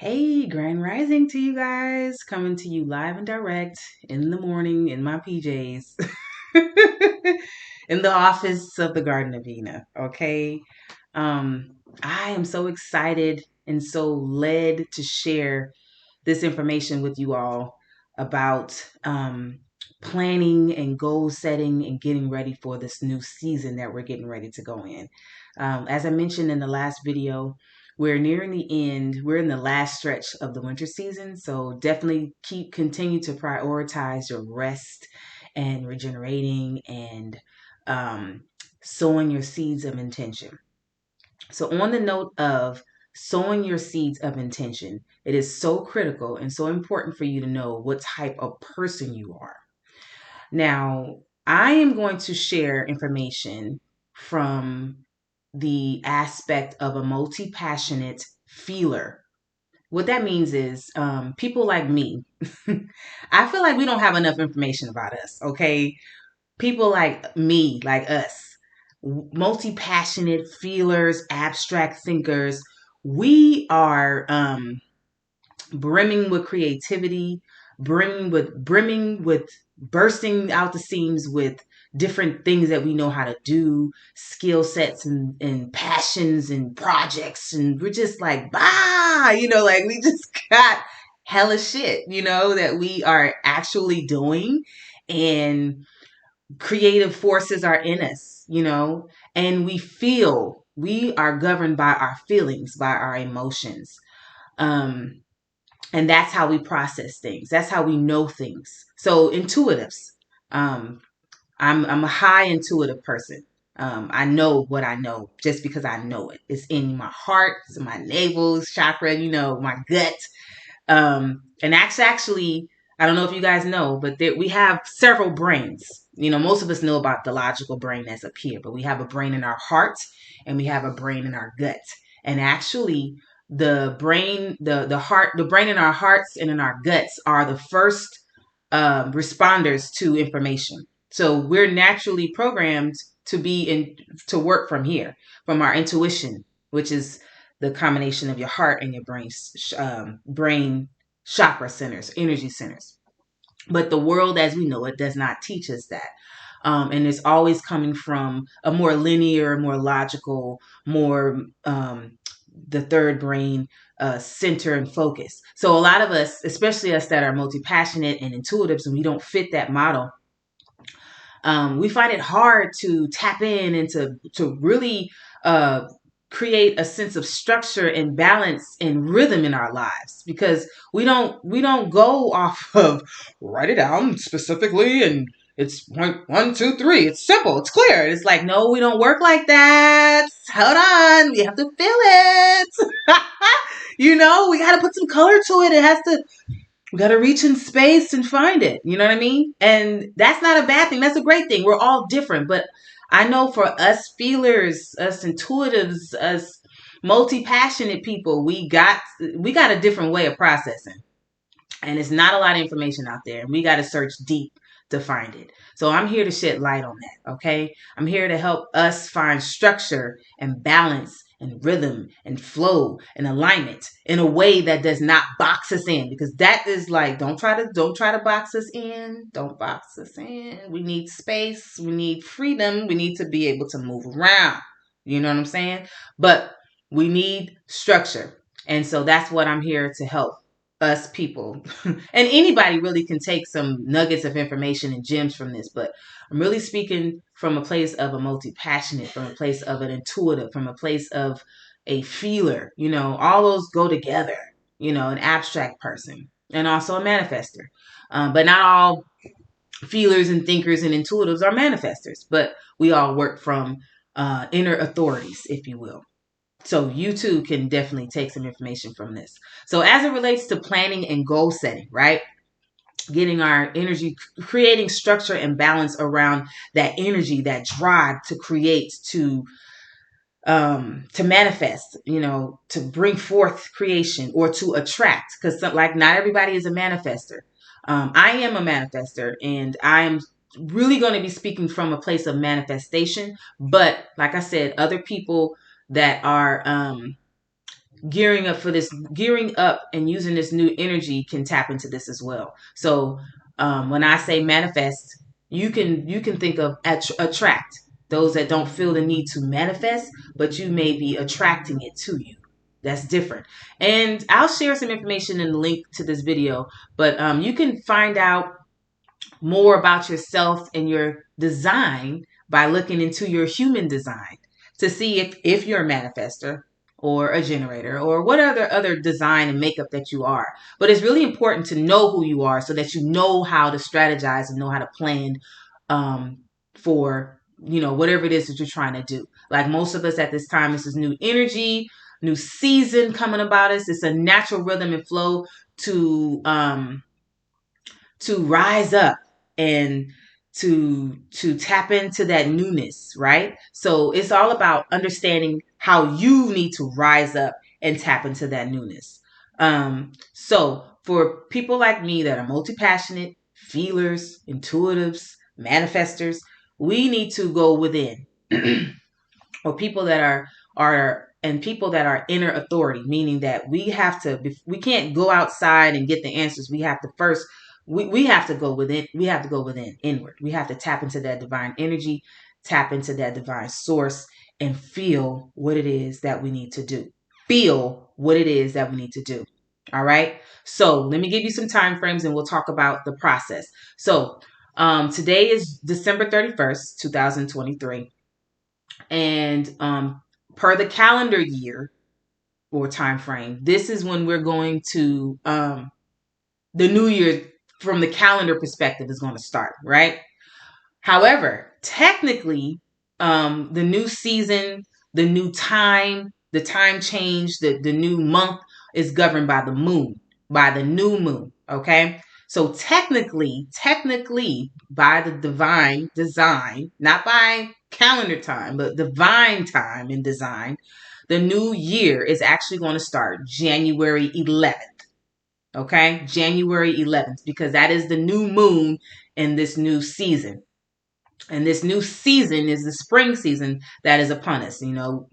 Hey, Grand Rising to you guys. Coming to you live and direct in the morning in my PJs in the office of the Garden of Eden. Okay. I am so excited and so led to share this information with you all about planning and goal setting and getting ready for this new season that we're getting ready to go in. As I mentioned in the last video, we're nearing the end. We're in the last stretch of the winter season. So definitely continue to prioritize your rest and regenerating and um, sowing your seeds of intention. So on the note of sowing your seeds of intention, it is so critical and so important for you to know what type of person you are. Now, I am going to share information from the aspect of a multi-passionate feeler. What that means is people like me, I feel like we don't have enough information about us, okay? People like me, like us, multi-passionate feelers, abstract thinkers, we are brimming with creativity, brimming with bursting out the seams with different things that we know how to do, skill sets and passions and projects, and we're just like like we just got hella shit, that we are actually doing, and creative forces are in us, and we are governed by our feelings, by our emotions. Um, and that's how we process things. That's how we know things. So intuitives. Um, I'm a high intuitive person. I know what I know just because I know it. It's in my heart, it's in my navel chakra, my gut. And that's actually, I don't know if you guys know, but we have several brains. Most of us know about the logical brain that's up here, but we have a brain in our heart and we have a brain in our gut. And actually, the brain, the heart, the brain in our hearts and in our guts are the first responders to information. So we're naturally programmed to work from here, from our intuition, which is the combination of your heart and your brain chakra centers, energy centers. But the world as we know it does not teach us that. And it's always coming from a more linear, more logical, more the third brain center and focus. So a lot of us, especially us that are multi-passionate and intuitives, and we don't fit that model, we find it hard to tap in and to really uh, create a sense of structure and balance and rhythm in our lives, because we don't go off of write it down specifically and it's point one, two, three. It's simple. It's clear. It's like, no, we don't work like that. Hold on. We have to feel it. We got to put some color to it. We got to reach in space and find it. You know what I mean? And that's not a bad thing. That's a great thing. We're all different. But I know for us feelers, us intuitives, us multi-passionate people, we got a different way of processing. And it's not a lot of information out there. And we got to search deep to find it. So I'm here to shed light on that. Okay. I'm here to help us find structure and balance and rhythm and flow and alignment in a way that does not box us in, because that is like, don't try to box us in. Don't box us in. We need space. We need freedom. We need to be able to move around. You know what I'm saying? But we need structure. And so that's what I'm here to help us people. And anybody really can take some nuggets of information and gems from this, but I'm really speaking from a place of a multi-passionate, from a place of an intuitive, from a place of a feeler. All those go together. An abstract person and also a manifester. But not all feelers and thinkers and intuitives are manifestors, but we all work from inner authorities, if you will. So you too can definitely take some information from this. So as it relates to planning and goal setting, right? Getting our energy, creating structure and balance around that energy, that drive to create, to manifest, to bring forth creation or to attract. Because like not everybody is a manifester. I am a manifester, and I am really going to be speaking from a place of manifestation. But like I said, other people that are gearing up and using this new energy can tap into this as well. So when I say manifest, you can think of attract, those that don't feel the need to manifest, but you may be attracting it to you. That's different. And I'll share some information in the link to this video, but you can find out more about yourself and your design by looking into your human design to see if you're a manifester or a generator or what other design and makeup that you are. But it's really important to know who you are so that you know how to strategize and know how to plan for whatever it is that you're trying to do. Like most of us at this time, this is new energy, new season coming about us. It's a natural rhythm and flow to rise up and to tap into that newness, right? So it's all about understanding how you need to rise up and tap into that newness. So for people like me that are multi-passionate, feelers, intuitives, manifestors, we need to go within. Or people that are inner authority, meaning that we can't go outside and get the answers. We have to first we have to go within. We have to go within, inward. We have to tap into that divine energy, tap into that divine source, and feel what it is that we need to do. Feel what it is that we need to do. All right. So let me give you some time frames and we'll talk about the process. So today is December 31st, 2023. And per the calendar year or time frame, this is when we're going to the new year from the calendar perspective is going to start, right? However, technically, the new season, the time change, the new month is governed by the moon, by the new moon. Okay. So technically, by the divine design, not by calendar time, but divine time and design, the new year is actually going to start January 11th. Okay. January 11th, because that is the new moon in this new season. And this new season is the spring season that is upon us.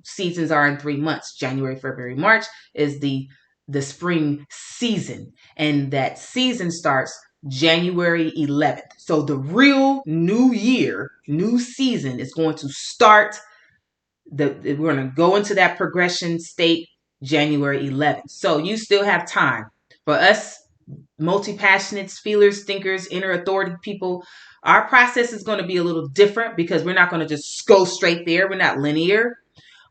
Seasons are in 3 months. January, February, March is the spring season. And that season starts January 11th. So the real new year, new season is going to start. We're going to go into that progression state January 11th. So you still have time. For us multi-passionates, feelers, thinkers, inner authority people, our process is going to be a little different because we're not going to just go straight there. We're not linear.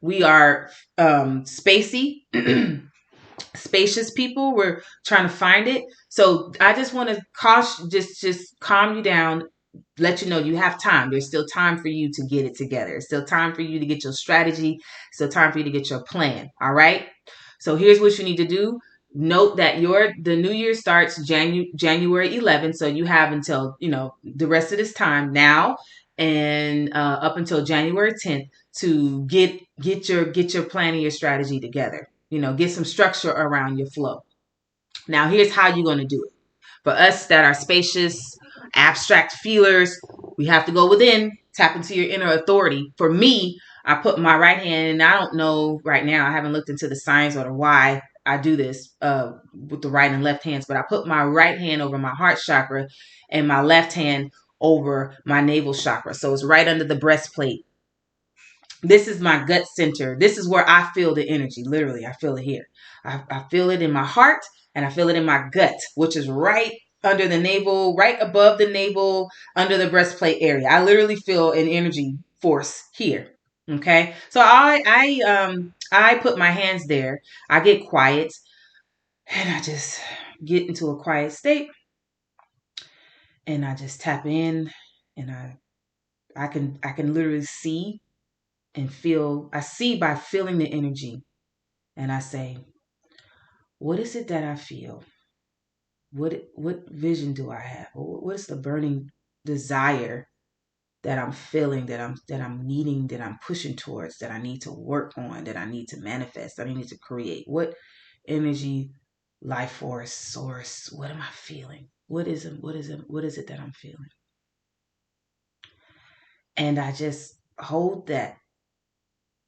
We are spacey, spacious people. We're trying to find it. So I just want to just calm you down, let you know you have time. There's still time for you to get it together. It's still time for you to get your strategy. Still time for you to get your plan. All right. So here's what you need to do. Note that the new year starts January 11th. So you have until, the rest of this time now and up until January 10th to get your plan and your strategy together. Get some structure around your flow. Now here's how you're going to do it. For us that are spacious, abstract feelers, we have to go within, tap into your inner authority. For me, I put my right hand, and I don't know right now, I haven't looked into the science or the why I do this with the right and left hands, but I put my right hand over my heart chakra and my left hand over my navel chakra. So it's right under the breastplate. This is my gut center. This is where I feel the energy. Literally, I feel it here. I feel it in my heart and I feel it in my gut, which is right under the navel, right above the navel, under the breastplate area. I literally feel an energy force here. Okay. So I put my hands there. I get quiet and I just get into a quiet state and I just tap in and I can literally see and feel. I see by feeling the energy and I say, what is it that I feel? What vision do I have? What is the burning desire that I'm feeling, that I'm needing, that I'm pushing towards, that I need to work on, that I need to manifest, that I need to create? What energy, life force, source, what am I feeling? What is it that I'm feeling? And I just hold that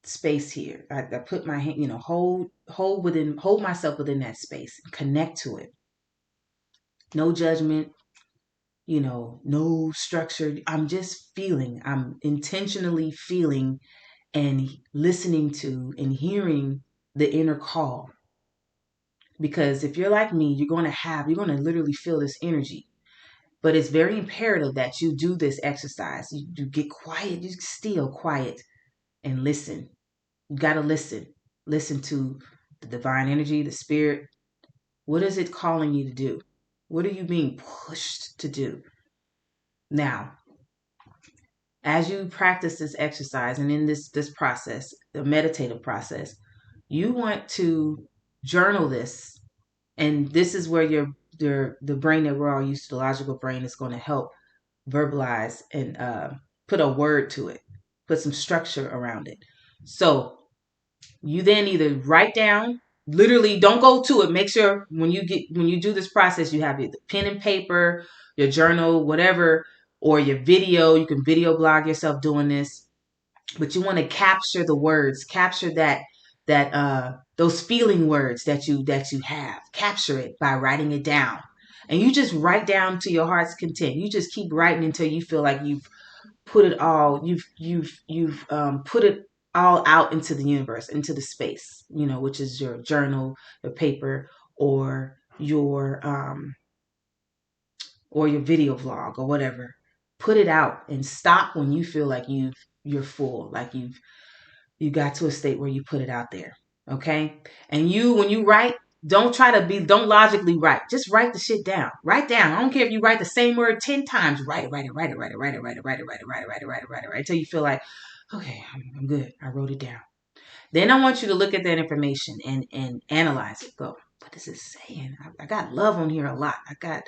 space here. I put my hand, hold myself within that space, connect to it. No judgment, no structure. I'm just feeling. I'm intentionally feeling and listening to and hearing the inner call. Because if you're like me, you're going to literally feel this energy. But it's very imperative that you do this exercise. You get quiet, you still quiet and listen. You got to listen. Listen to the divine energy, the spirit. What is it calling you to do? What are you being pushed to do? Now, as you practice this exercise and in this process, the meditative process, you want to journal this. And this is where the brain that we're all used to, the logical brain, is going to help verbalize and put a word to it, put some structure around it. So you then either write down, literally don't go to it. Make sure when you do this process, you have either pen and paper, your journal, whatever, or your video. You can video blog yourself doing this, but you want to capture the words, capture that those feeling words that you have. Capture it by writing it down. And you just write down to your heart's content. You just keep writing until you feel like you've put it all, you've put it all out into the universe, into the space, which is your journal, your paper, or your video vlog or whatever. Put it out and stop when you feel like you're full, like you got to a state where you put it out there. Okay. And when you write, don't logically write. Just write the shit down. Write down. I don't care if you write the same word 10 times. Write it until you feel like, okay, I'm good. I wrote it down. Then I want you to look at that information and analyze it. Go, what is it saying? I got love on here a lot. I got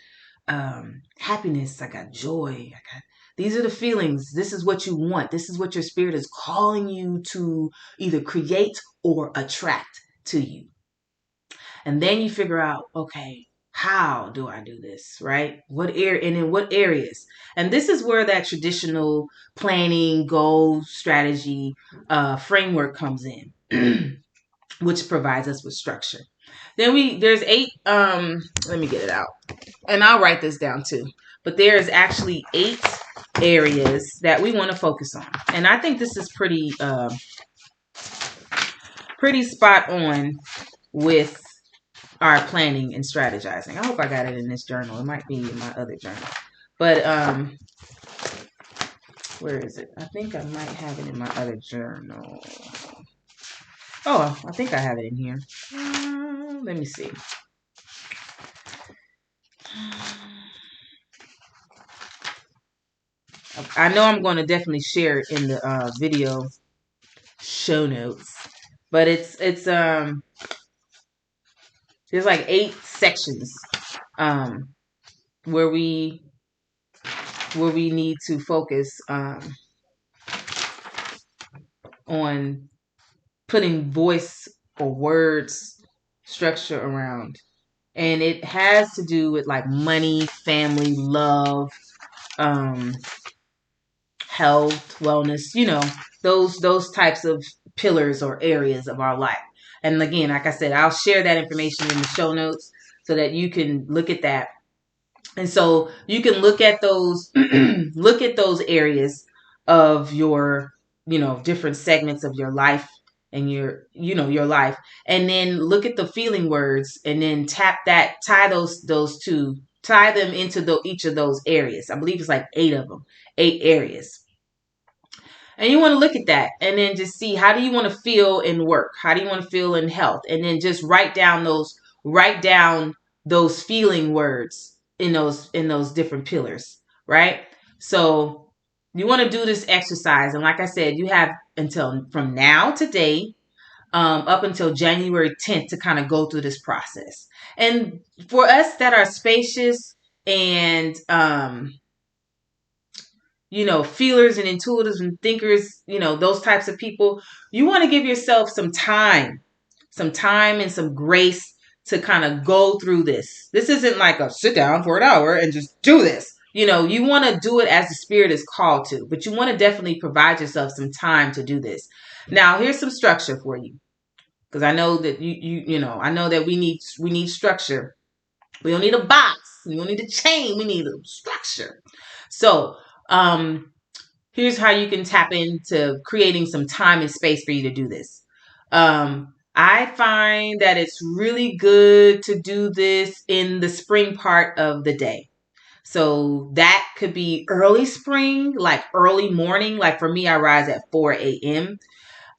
happiness. I got joy. These are the feelings. This is what you want. This is what your spirit is calling you to either create or attract to you. And then you figure out, okay, how do I do this, right? And in what areas? And this is where that traditional planning, goal, strategy framework comes in, which provides us with structure. Then there's 8, let me get it out. And I'll write this down too. But there's actually 8 areas that we want to focus on. And I think this is pretty spot on with our planning and strategizing. I hope I got it in this journal. It might be in my other journal. But where is it? I think I might have it in my other journal. Oh, I think I have it in here. Let me see. I know I'm going to definitely share it in the video show notes. But it's there's like 8 sections where we need to focus on putting voice or words structure around. And it has to do with like money, family, love, health, wellness, those types of pillars or areas of our life. And again, like I said, I'll share that information in the show notes so that you can look at that. And so you can look at those areas of your, different segments of your life and your life, and then look at the feeling words and then tie them into each of those areas. I believe it's like 8 of them, 8 areas. And you want to look at that and then just see, how do you want to feel in work? How do you want to feel in health? And then just write down those feeling words in those different pillars, right? So you want to do this exercise. And like I said, you have until from now today, up until January 10th to kind of go through this process. And for us that are spacious and, feelers and intuitives and thinkers, those types of people, you want to give yourself some time and some grace to kind of go through this. This isn't like a sit down for an hour and just do this. You want to do it as the spirit is called to, but you want to definitely provide yourself some time to do this. Now, here's some structure for you, because I know that I know that we need structure. We don't need a box. We don't need a chain. We need a structure. So, here's how you can tap into creating some time and space for you to do this. I find that it's really good to do this in the spring part of the day. So that could be early spring, like early morning. Like for me, I rise at 4 a.m.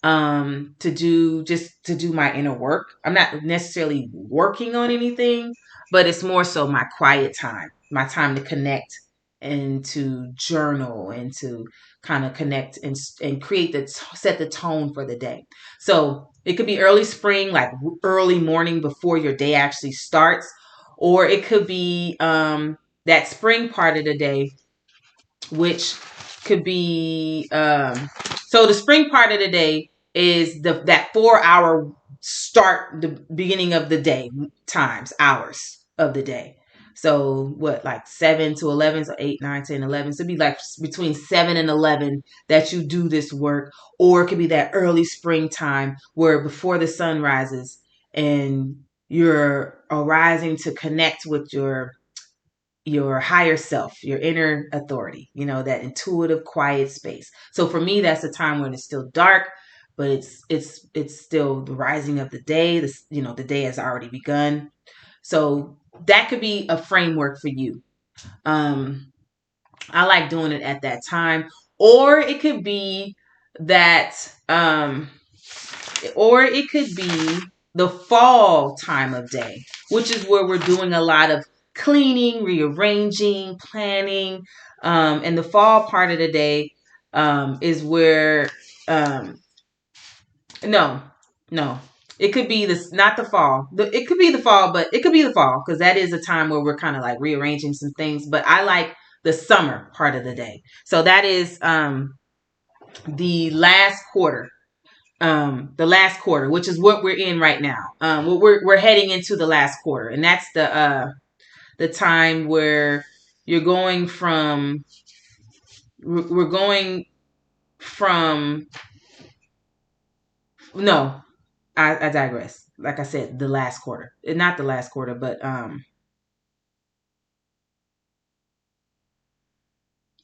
To do my inner work. I'm not necessarily working on anything, but it's more so my quiet time, my time to connect and to journal and to kind of connect and create set the tone for the day. So it could be early spring, like early morning before your day actually starts, or it could be that spring part of the day, which could be so the spring part of the day is that 4 hour start, the beginning of the day, times hours of the day. So what, like 7 to 11, so 8, 9, 10, 11. So it'd be like between 7 and 11 that you do this work. Or it could be that early springtime where before the sun rises and you're arising to connect with your higher self, your inner authority, that intuitive quiet space. So for me, that's a time when it's still dark, but it's still the rising of the day. The day has already begun. So that could be a framework for you. I like doing it at that time. Or it could be that or it could be the fall time of day, which is where we're doing a lot of cleaning, rearranging, planning. And the fall part of the day is where, um, no, no, it could be this, not the fall. It could be the fall, but it could be the fall because that is a time where we're kind of like rearranging some things. But I like the summer part of the day. So that is the last quarter, which is what we're in right now. We're heading into the last quarter, and that's the time where you're going from we're going from no, I digress. Like I said, the last quarter, not the last quarter, but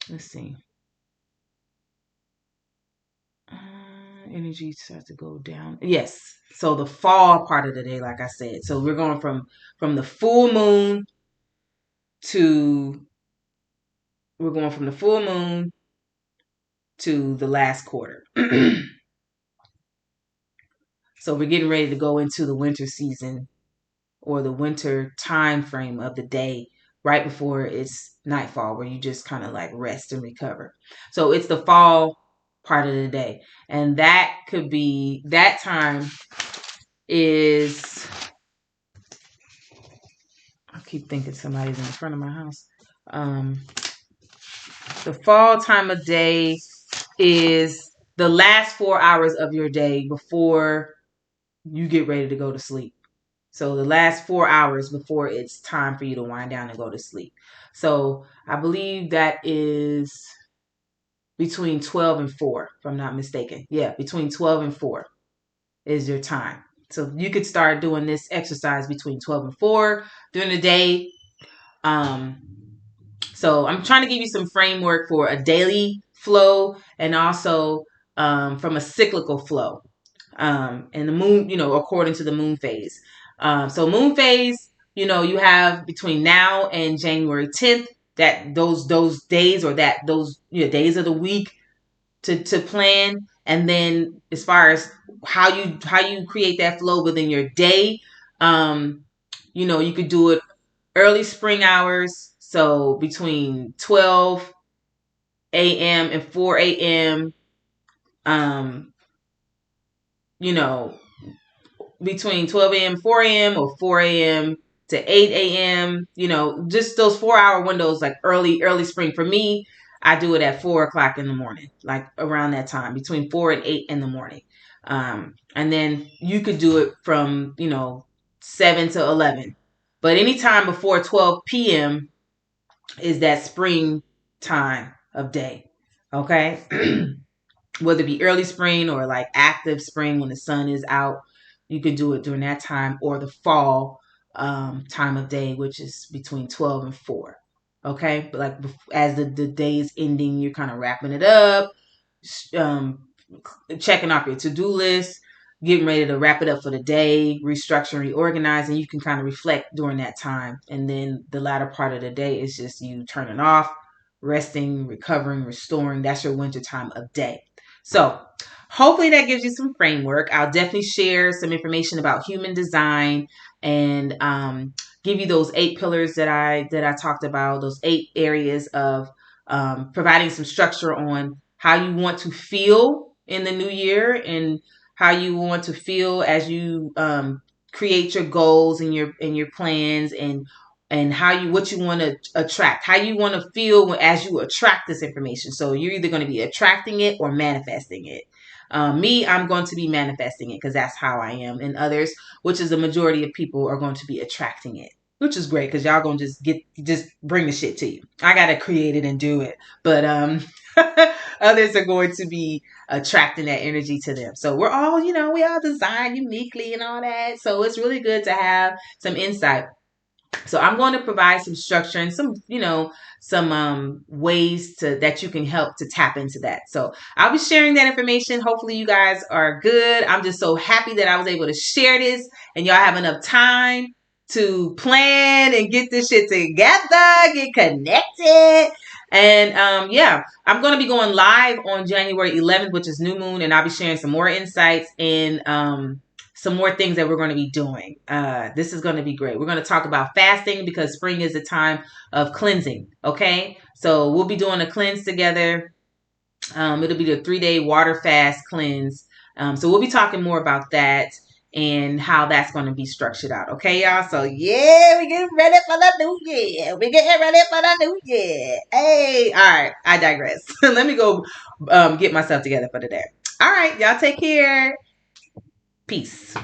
let's see. Energy starts to go down. Yes. So the fall part of the day, like I said. So we're going from the full moon to we're going from the full moon to the last quarter. So we're getting ready to go into the winter season or the winter time frame of the day right before it's nightfall, where you just kind of like rest and recover. So it's the fall part of the day. And that time is, I keep thinking somebody's in the front of my house. The fall time of day is the last 4 hours of your day before you get ready to go to sleep. So the last 4 hours before it's time for you to wind down and go to sleep. So I believe that is between 12 and 4, if I'm not mistaken. Yeah, between 12 and 4 is your time. So you could start doing this exercise between 12 and 4 during the day. So I'm trying to give you some framework for a daily flow and also from a cyclical flow. And the moon, according to the moon phase. So moon phase, you have between now and January 10th, that those days, or that those days of the week to plan. And then as far as how you create that flow within your day, you could do it early spring hours, so between 12 a.m. and 4 a.m. um you know between 12 a.m. 4 a.m. or 4 a.m. to 8 a.m. Just those 4 hour windows, like early spring. For me, I do it at 4 o'clock in the morning, like around that time, between 4 and 8 in the morning. And then you could do it from 7 to 11, but anytime before 12 p.m. is that spring time of day. Okay. whether it be early spring or like active spring when the sun is out. You can do it during that time, or the fall time of day, which is between 12 and 4. Okay, but like as the day is ending, you're kind of wrapping it up, um, checking off your to-do list, getting ready to wrap it up for the day, restructuring, reorganizing. You can kind of reflect during that time. And then the latter part of the day is just you turning off, resting, recovering, restoring. That's your winter time of day. So hopefully that gives you some framework. I'll definitely share some information about human design and give you those 8 pillars that I talked about, those 8 areas of providing some structure on how you want to feel in the new year and how you want to feel as you create your goals and your plans and how you what you want to attract, how you want to feel as you attract this information. So you're either going to be attracting it or manifesting it. Me, I'm going to be manifesting it because that's how I am. And others, which is the majority of people, are going to be attracting it, which is great because y'all gonna just bring the shit to you. I gotta create it and do it, but others are going to be attracting that energy to them. So we're all, we all designed uniquely and all that. So it's really good to have some insight. So I'm going to provide some structure and some ways that you can help to tap into that. So I'll be sharing that information. Hopefully you guys are good. I'm just so happy that I was able to share this and y'all have enough time to plan and get this shit together, get connected. And yeah, I'm going to be going live on January 11th, which is new moon, and I'll be sharing some more insights and some more things that we're going to be doing. This is going to be great. We're going to talk about fasting because spring is a time of cleansing. Okay. So we'll be doing a cleanse together. It'll be the 3-day water fast cleanse. So we'll be talking more about that and how that's going to be structured out. Okay, y'all. So yeah, we getting ready for the new year. We getting ready for the new year. Hey, all right. I digress. Let me go get myself together for the day. All right, y'all take care. Peace.